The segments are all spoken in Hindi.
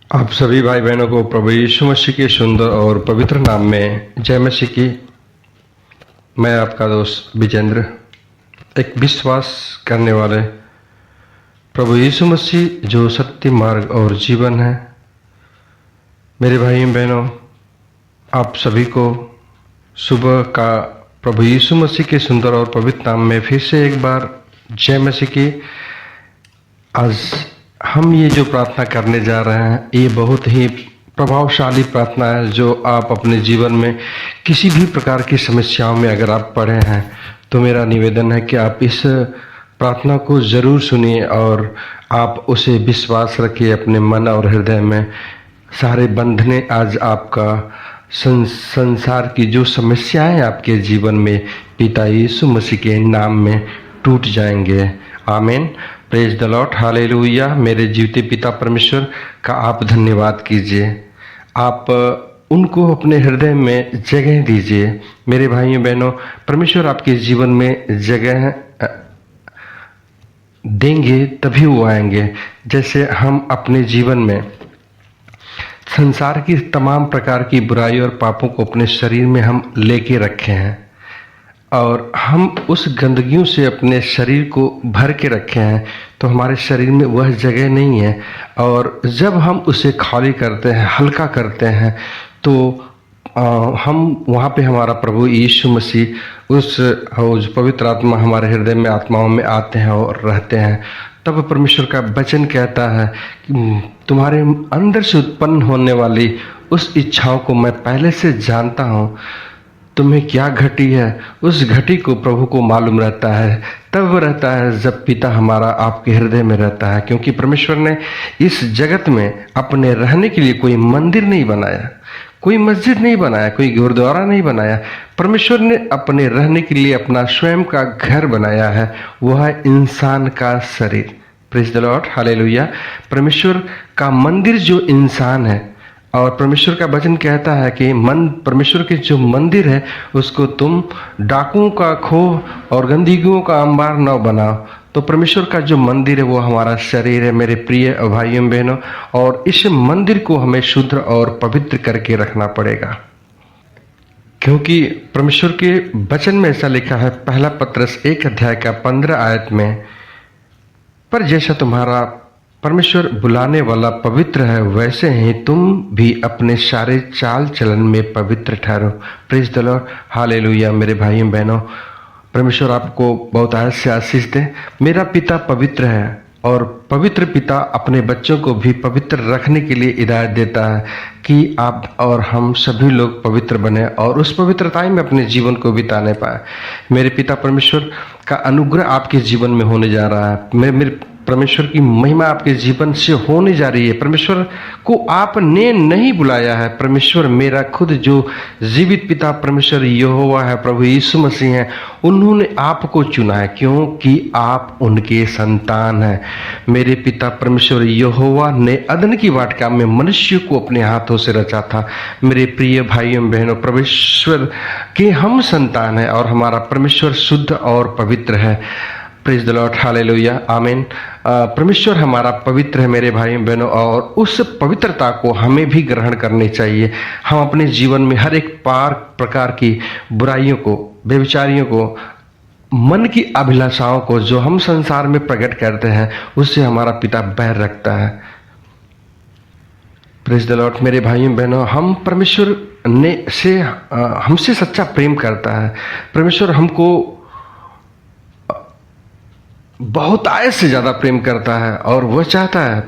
आप सभी भाई बहनों को प्रभु यीशु मसीह के सुंदर और पवित्र नाम में जय मसीह की। मैं आपका दोस्त विजेंद्र, एक विश्वास करने वाले प्रभु यीशु मसीह जो सत्य मार्ग और जीवन है। मेरे भाई बहनों, आप सभी को सुबह का प्रभु यीशु मसीह के सुंदर और पवित्र नाम में फिर से एक बार जय मसीह की। आज हम ये जो प्रार्थना करने जा रहे हैं, ये बहुत ही प्रभावशाली प्रार्थना है जो आप अपने जीवन में किसी भी प्रकार की समस्याओं में अगर आप पड़े हैं तो मेरा निवेदन है कि आप इस प्रार्थना को ज़रूर सुनिए और आप उसे विश्वास रखिए अपने मन और हृदय में। सारे बंधने आज आपका संसार की जो समस्याएं आपके जीवन में पिता यीशु मसीह के नाम में टूट जाएंगे। आमीन। Praise the Lord, hallelujah. मेरे जीवते पिता परमेश्वर का आप धन्यवाद कीजिए। आप उनको अपने हृदय में जगह दीजिए। मेरे भाइयों बहनों, परमेश्वर आपके जीवन में जगह देंगे तभी वो आएंगे। जैसे हम अपने जीवन में संसार की तमाम प्रकार की बुराई और पापों को अपने शरीर में हम लेके रखे हैं और हम उस गंदगियों से अपने शरीर को भर के रखे हैं, तो हमारे शरीर में वह जगह नहीं है। और जब हम उसे खाली करते हैं, हल्का करते हैं, तो हम वहाँ पे हमारा प्रभु यीशु मसीह उस पवित्र आत्मा हमारे हृदय में आत्माओं में आते हैं और रहते हैं। तब परमेश्वर का वचन कहता है कि तुम्हारे अंदर से उत्पन्न होने वाली उस इच्छाओं को मैं पहले से जानता हूँ। तुम्हें क्या घटी है, उस घटी को प्रभु को मालूम रहता है। तब रहता है जब पिता हमारा आपके हृदय में रहता है, क्योंकि परमेश्वर ने इस जगत में अपने रहने के लिए कोई मंदिर नहीं बनाया, कोई मस्जिद नहीं बनाया, कोई गुरुद्वारा नहीं बनाया। परमेश्वर ने अपने रहने के लिए अपना स्वयं का घर बनाया है, वह है इंसान का शरीर। Praise the Lord, hallelujah. परमेश्वर का मंदिर जो इंसान है, और परमेश्वर का वचन कहता है कि परमेश्वर के जो मंदिर है उसको तुम डाकुओं का खोह और गंदगियों का अंबार न बनाओ। तो परमेश्वर का जो मंदिर है वो हमारा शरीर है मेरे प्रिय भाइयों बहनों, और इस मंदिर को हमें शुद्ध और पवित्र करके रखना पड़ेगा, क्योंकि परमेश्वर के वचन में ऐसा लिखा है, पहला पत्रस 1 अध्याय का 15 आयत में, पर जैसा तुम्हारा परमेश्वर बुलाने वाला पवित्र है वैसे ही तुम भी अपने सारे चाल चलन में पवित्र ठहरो। Praise the Lord, hallelujah. मेरे भाइयों बहनों, परमेश्वर आपको बहुत से आशीष दे। मेरा पिता पवित्र है और पवित्र पिता अपने बच्चों को भी पवित्र रखने के लिए हिदायत देता है कि आप और हम सभी लोग पवित्र बने और उस पवित्रताई में अपने जीवन को बिताने पाए। मेरे पिता परमेश्वर का अनुग्रह आपके जीवन में होने जा रहा है। मेरे परमेश्वर की महिमा आपके जीवन से होने जा रही है। परमेश्वर को आपने नहीं बुलाया है, परमेश्वर मेरा खुद जो जीवित पिता परमेश्वर यहोवा है, प्रभु यीशु मसीह हैं, उन्होंने आपको चुना है क्योंकि आप उनके संतान हैं। मेरे पिता परमेश्वर यहोवा ने अदन की वाटिका में मनुष्य को अपने हाथों से रचा था। मेरे प्रिय भाइयों बहनों, परमेश्वर के हम संतान हैं और हमारा परमेश्वर शुद्ध और पवित्र है। प्रेज द लॉर्ड, हालेलुया, आमीन। परमेश्वर हमारा पवित्र है मेरे भाइयों बहनों, और उस पवित्रता को हमें भी ग्रहण करनी चाहिए। हम अपने जीवन में हर एक प्रकार की बुराइयों को, बेविचारियों को, मन की अभिलाषाओं को जो हम संसार में प्रकट करते हैं, उससे हमारा पिता बैर रखता है। प्रेज द लॉर्ड, मेरे भाइयों बहनों, हम परमेश्वर हमसे सच्चा प्रेम करता है। परमेश्वर हमको बहुत आय से ज़्यादा प्रेम करता है और वह चाहता है,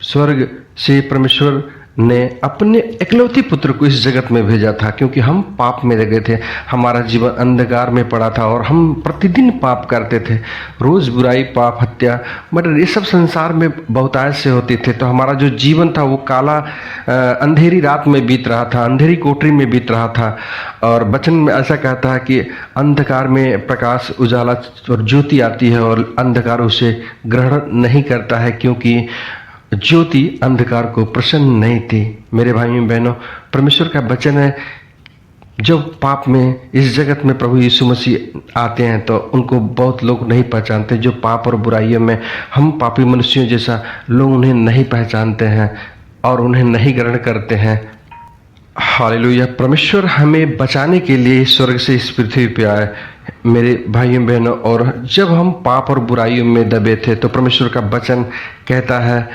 स्वर्ग से परमेश्वर ने अपने इकलौते पुत्र को इस जगत में भेजा था, क्योंकि हम पाप में लगे थे, हमारा जीवन अंधकार में पड़ा था और हम प्रतिदिन पाप करते थे। रोज़ बुराई, पाप, हत्या, मर्डर, ये सब संसार में बहुत आय से होते थे। तो हमारा जो जीवन था वो काला अंधेरी रात में बीत रहा था, अंधेरी कोठरी में बीत रहा था। और वचन में ऐसा कहता है कि अंधकार में प्रकाश, उजाला और ज्योति आती है और अंधकार उसे ग्रहण नहीं करता है, क्योंकि ज्योति अंधकार को प्रसन्न नहीं थी। मेरे भाइयों बहनों, परमेश्वर का वचन है, जब पाप में इस जगत में प्रभु यीशु मसीह आते हैं तो उनको बहुत लोग नहीं पहचानते। जो पाप और बुराइयों में हम पापी मनुष्यों जैसा लोग उन्हें नहीं पहचानते हैं और उन्हें नहीं ग्रहण करते हैं। हालेलुया। परमेश्वर हमें बचाने के लिए स्वर्ग से इस पृथ्वी पे आए मेरे भाइयों बहनों। और जब हम पाप और बुराइयों में दबे थे तो परमेश्वर का वचन कहता है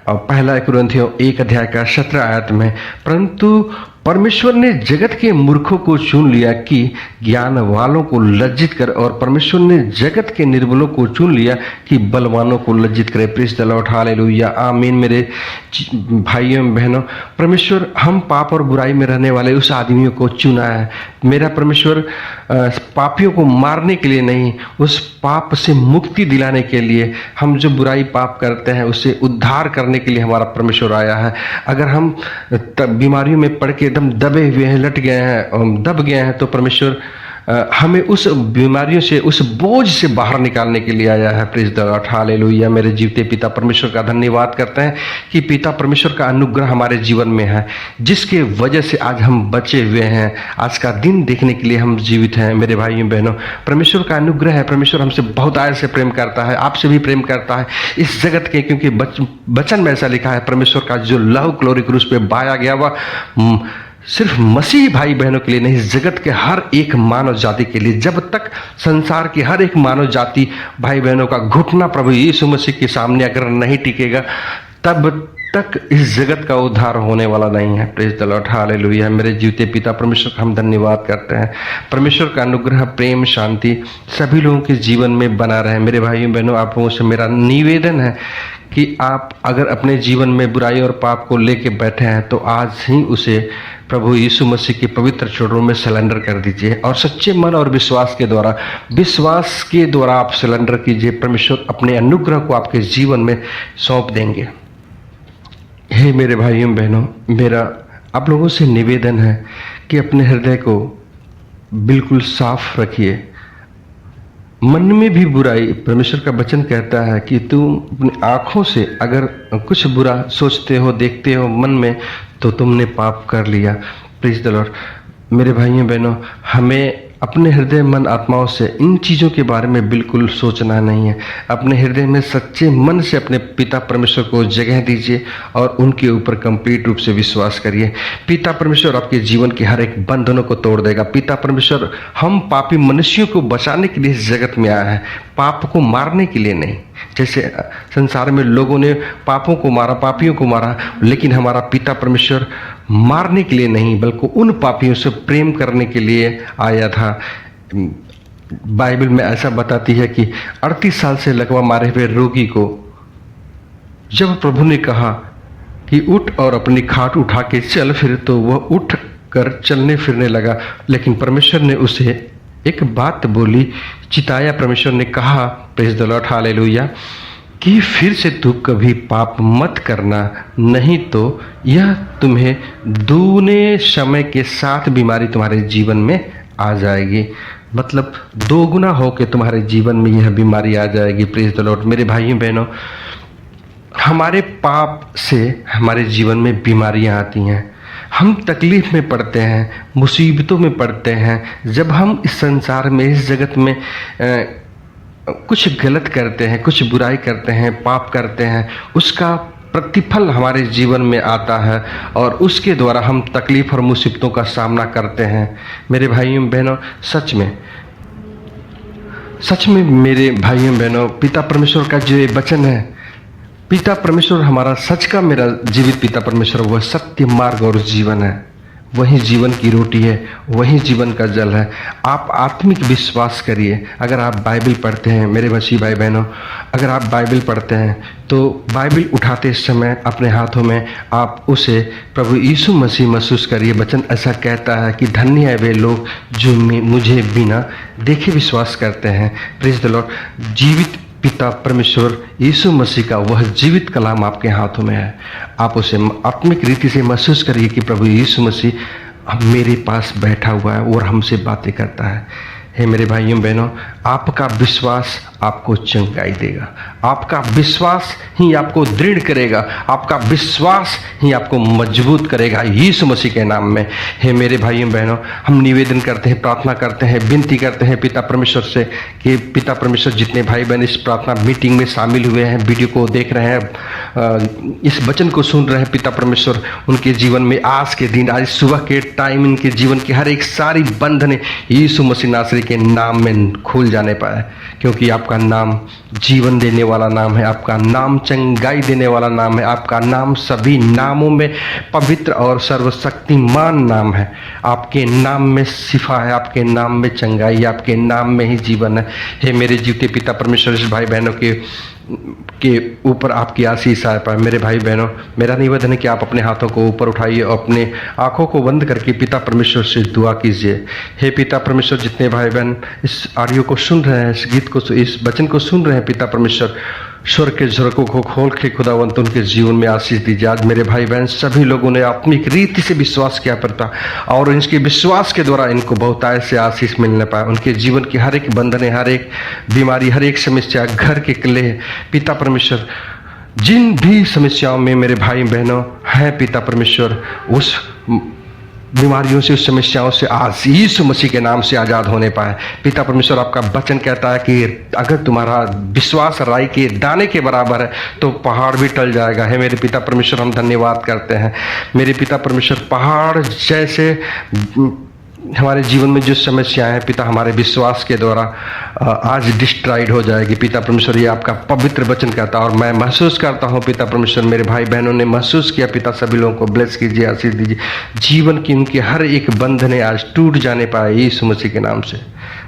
पहला कुरिन्थियों 1:17 में, परंतु परमेश्वर ने जगत के मूर्खों को चुन लिया कि ज्ञान वालों को लज्जित कर, और परमेश्वर ने जगत के निर्बलों को चुन लिया कि बलवानों को लज्जित करे। प्रेज़ द लॉर्ड, हालेलुया, आमीन। मेरे भाइयों बहनों, परमेश्वर हम पाप और बुराई में रहने वाले उस आदमियों को चुना है। मेरा परमेश्वर पापियों को मारने के लिए नहीं, उस पाप से मुक्ति दिलाने के लिए, हम जो बुराई पाप करते हैं उससे उद्धार करने के लिए हमारा परमेश्वर आया है। अगर हम बीमारियों में पड़ के एकदम दबे हुए हैं, लट गए हैं, दब गए हैं, तो परमेश्वर हमें उस बीमारियों से, उस बोझ से बाहर निकालने के लिए आया है। Praise the Lord, hallelujah. मेरे जीवते पिता परमेश्वर का धन्यवाद करते हैं कि पिता परमेश्वर का अनुग्रह हमारे जीवन में है, जिसके वजह से आज हम बचे हुए हैं, आज का दिन देखने के लिए हम जीवित हैं। मेरे भाइयों बहनों, परमेश्वर का अनुग्रह है। परमेश्वर हमसे बहुत आयर से प्रेम करता है, आपसे भी प्रेम करता है इस जगत के, क्योंकि वचन में ऐसा लिखा है, परमेश्वर का जो लहू क्लोरी क्रूस पे बहाया गया वह सिर्फ मसीही भाई बहनों के लिए नहीं, जगत के हर एक मानव जाति के लिए। जब तक संसार की हर एक मानव जाति भाई बहनों का घुटना प्रभु यीशु मसीह के सामने अगर नहीं टिकेगा, तब तक इस जगत का उद्धार होने वाला नहीं है। Praise the Lord, hallelujah. मेरे जीवते पिता परमेश्वर का हम धन्यवाद करते हैं। परमेश्वर का अनुग्रह, प्रेम, शांति सभी लोगों के जीवन में बना रहे। मेरे भाइयों बहनों, आप लोगों से मेरा निवेदन है कि आप अगर अपने जीवन में बुराई और पाप को लेके बैठे हैं तो आज ही उसे प्रभु यीशु मसीह के पवित्र चरणों में सरेंडर कर दीजिए, और सच्चे मन और विश्वास के द्वारा आप सरेंडर कीजिए। परमेश्वर अपने अनुग्रह को आपके जीवन में सौंप देंगे। हे मेरे भाइयों बहनों, मेरा आप लोगों से निवेदन है कि अपने हृदय को बिल्कुल साफ रखिए। मन में भी बुराई, परमेश्वर का वचन कहता है कि तुम अपनी आँखों से अगर कुछ बुरा सोचते हो, देखते हो मन में, तो तुमने पाप कर लिया। Please the Lord. मेरे भाइयों बहनों, हमें अपने हृदय, मन, आत्माओं से इन चीज़ों के बारे में बिल्कुल सोचना नहीं है। अपने हृदय में सच्चे मन से अपने पिता परमेश्वर को जगह दीजिए और उनके ऊपर कंप्लीट रूप से विश्वास करिए। पिता परमेश्वर आपके जीवन के हर एक बंधनों को तोड़ देगा। पिता परमेश्वर हम पापी मनुष्यों को बचाने के लिए इस जगत में आया है, पाप को मारने के लिए नहीं। जैसे संसार में लोगों ने पापों को मारा, पापियों को मारा, लेकिन हमारा पिता परमेश्वर मारने के लिए नहीं, बल्कि उन पापियों से प्रेम करने के लिए आया था। बाइबल में ऐसा बताती है कि 38 साल से लकवा मारे हुए रोगी को जब प्रभु ने कहा कि उठ और अपनी खाट उठा के चल फिर, तो वह उठ कर चलने फिरने लगा। लेकिन परमेश्वर ने उसे एक बात बोली, चिताया। परमेश्वर ने कहा, प्रेज़ द लॉर्ड, हालेलुया, कि फिर से तू कभी पाप मत करना, नहीं तो यह तुम्हें दूने समय के साथ बीमारी तुम्हारे जीवन में आ जाएगी। मतलब 2 गुना होकर तुम्हारे जीवन में यह बीमारी आ जाएगी। Praise the Lord. मेरे भाइयों बहनों, हमारे पाप से हमारे जीवन में बीमारियां आती हैं, हम तकलीफ में पड़ते हैं, मुसीबतों में पड़ते हैं। जब हम इस संसार में, इस जगत में कुछ गलत करते हैं, कुछ बुराई करते हैं, पाप करते हैं, उसका प्रतिफल हमारे जीवन में आता है और उसके द्वारा हम तकलीफ और मुसीबतों का सामना करते हैं। मेरे भाइयों बहनों, सच में मेरे भाइयों बहनों, पिता परमेश्वर का जो ये वचन है, पिता परमेश्वर हमारा सच का, मेरा जीवित पिता परमेश्वर वह सत्य, मार्ग और जीवन है। वही जीवन की रोटी है, वही जीवन का जल है। आप आत्मिक विश्वास करिए। अगर आप बाइबल पढ़ते हैं, मेरे मसीह भाई बहनों, अगर आप बाइबल पढ़ते हैं तो बाइबल उठाते समय अपने हाथों में आप उसे प्रभु यीशु मसीह महसूस करिए। वचन ऐसा कहता है कि धन्य है वे लोग जो मुझे बिना देखे विश्वास करते हैं। Praise the Lord. जीवित पिता परमेश्वर यीशु मसीह का वह जीवित कलाम आपके हाथों में है। आप उसे आत्मिक रीति से महसूस करिए कि प्रभु यीशु मसीह मेरे पास बैठा हुआ है और हमसे बातें करता है। हे मेरे भाइयों बहनों, आपका विश्वास आपको चंगाई देगा, आपका विश्वास ही आपको दृढ़ करेगा, आपका विश्वास ही आपको मजबूत करेगा यीशु मसीह के नाम में। हे मेरे भाइयों बहनों, हम निवेदन करते हैं, प्रार्थना करते हैं, विनती करते हैं पिता परमेश्वर से कि पिता परमेश्वर जितने भाई बहन इस प्रार्थना मीटिंग में शामिल हुए हैं, वीडियो को देख रहे हैं, इस वचन को सुन रहे हैं, पिता परमेश्वर उनके जीवन में आज के दिन, आज सुबह के टाइम इनके जीवन की हर एक सारी बंधने यीशु मसीह नासरी के नाम में खुल जाने पाए, क्योंकि आपका नाम जीवन देने वाला नाम है, आपका नाम चंगाई देने वाला नाम है, आपका नाम सभी नामों में पवित्र और सर्वशक्तिमान नाम है। आपके नाम में शिफा है, आपके नाम में चंगाई, आपके नाम में ही जीवन है। हे मेरे जीवते पिता परमेश्वर, इस भाई बहनों के ऊपर आपकी आशीष आए पाए। मेरे भाई बहनों, मेरा निवेदन है कि आप अपने हाथों को ऊपर उठाइए और अपने आंखों को बंद करके पिता परमेश्वर से दुआ कीजिए। हे पिता परमेश्वर, जितने भाई बहन इस ऑडियो को सुन रहे हैं, इस गीत को, इस वचन को सुन रहे हैं, पिता परमेश्वर स्वर के झरोकों को खोल के खुदावंत उनके जीवन में आशीष दीजिए। आज मेरे भाई बहन सभी लोगों ने अपनी रीति से विश्वास किया पड़ता और इनके विश्वास के द्वारा इनको बहुतायत से आशीष मिलने पाए। उनके जीवन की हर एक बंधने, हर एक बीमारी, हर एक समस्या, घर के कलेह, पिता परमेश्वर जिन भी समस्याओं में मेरे भाई बहनों हैं, पिता परमेश्वर उस बीमारियों से, उस समस्याओं से आज यीशु मसीह के नाम से आज़ाद होने पाए। पिता परमेश्वर, आपका वचन कहता है कि अगर तुम्हारा विश्वास राई के दाने के बराबर है तो पहाड़ भी टल जाएगा। है मेरे पिता परमेश्वर, हम धन्यवाद करते हैं। मेरे पिता परमेश्वर, पहाड़ जैसे हमारे जीवन में जो समस्याएं हैं पिता, हमारे विश्वास के द्वारा आज डिस्ट्रॉयड हो जाएगी। पिता परमेश्वर, ये आपका पवित्र वचन कहता है और मैं महसूस करता हूँ पिता परमेश्वर, मेरे भाई बहनों ने महसूस किया पिता, सभी लोगों को ब्लेस कीजिए, आशीष दीजिए। जीवन की उनके हर एक बंधने आज टूट जाने पाए यीशु मसीह के नाम से।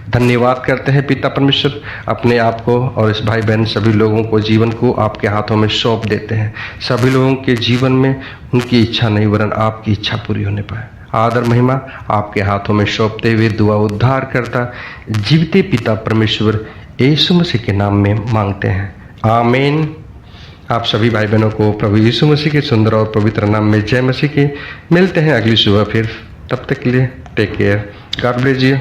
धन्यवाद करते हैं पिता परमेश्वर, अपने आप को और इस भाई बहन सभी लोगों को, जीवन को आपके हाथों में सौंप देते हैं। सभी लोगों के जीवन में उनकी इच्छा नहीं वरन आपकी इच्छा पूरी होने पाए। आदर महिमा आपके हाथों में सौंपते हुए दुआ उद्धार करता जीवते पिता परमेश्वर यीशु मसीह के नाम में मांगते हैं, आमीन। आप सभी भाई बहनों को प्रभु यीशु मसीह के सुंदर और पवित्र नाम में जय मसीह के। मिलते हैं अगली सुबह फिर, तब तक के लिए take care, God bless you.